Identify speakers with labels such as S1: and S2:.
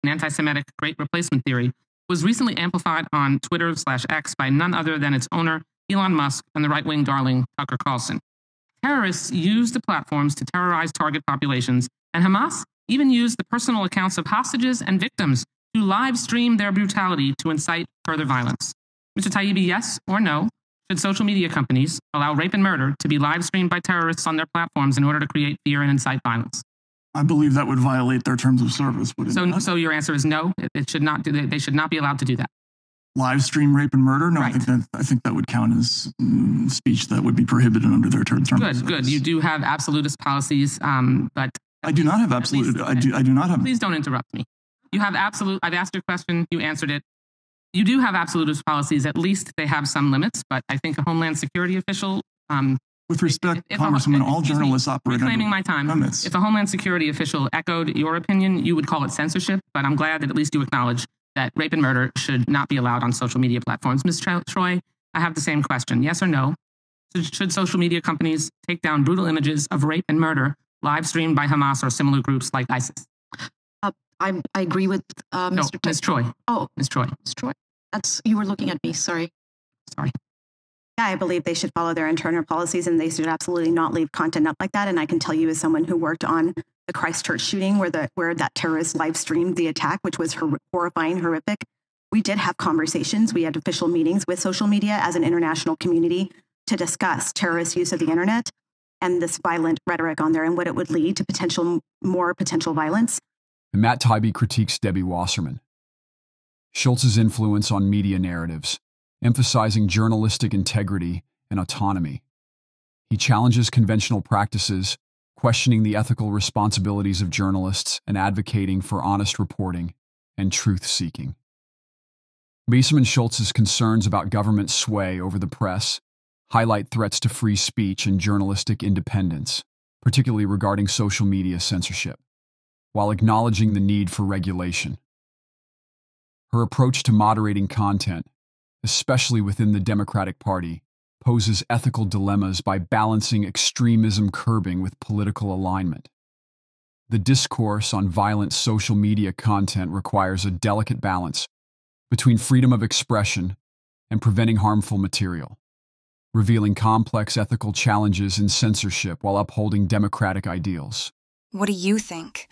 S1: an anti-Semitic great replacement theory, was recently amplified on Twitter/X by none other than its owner, Elon Musk, and the right-wing darling, Tucker Carlson. Terrorists use the platforms to terrorize target populations, and Hamas even used the personal accounts of hostages and victims to live stream their brutality to incite further violence. Mr. Taibbi, yes or no? Should social media companies allow rape and murder to be live streamed by terrorists on their platforms in order to create fear and incite violence?
S2: I believe that would violate their terms of service.
S1: So your answer is no. It should not do that. They should not be allowed to do that.
S2: Live stream rape and murder? No, right. I think that would count as speech that would be prohibited under their terms of service.
S1: Good. You do have absolutist policies, but
S2: I do not have absolute. I do not have.
S1: Please don't interrupt me. You have absolute. I've asked your question. You answered it. You do have absolutist policies. At least they have some limits. But I think a Homeland Security official.
S2: With respect, Congressman, all journalists operate under
S1: reclaiming my time.
S2: limits.
S1: If a Homeland Security official echoed your opinion, you would call it censorship. But I'm glad that at least you acknowledge that rape and murder should not be allowed on social media platforms. Ms. Troy, I have the same question. Yes or no? Should social media companies take down brutal images of rape and murder live streamed by Hamas or similar groups like ISIS?
S3: I agree with Mr.
S1: Ms. Troy.
S3: Oh,
S1: Ms. Troy.
S3: Ms. Troy. You were looking at me. Sorry.
S1: Yeah,
S4: I believe they should follow their internal policies and they should absolutely not leave content up like that. And I can tell you as someone who worked on the Christchurch shooting where that terrorist live streamed the attack, which was horrifying, horrific. We did have conversations. We had official meetings with social media as an international community to discuss terrorist use of the internet and this violent rhetoric on there and what it would lead to more potential violence.
S5: And Matt Taibbi critiques Debbie Wasserman. Schultz's influence on media narratives, emphasizing journalistic integrity and autonomy. He challenges conventional practices, questioning the ethical responsibilities of journalists and advocating for honest reporting and truth-seeking. Wasserman Schultz's concerns about government sway over the press highlight threats to free speech and journalistic independence, particularly regarding social media censorship, while acknowledging the need for regulation. Her approach to moderating content, especially within the Democratic Party, poses ethical dilemmas by balancing extremism curbing with political alignment. The discourse on violent social media content requires a delicate balance between freedom of expression and preventing harmful material, revealing complex ethical challenges in censorship while upholding democratic ideals.
S6: What do you think?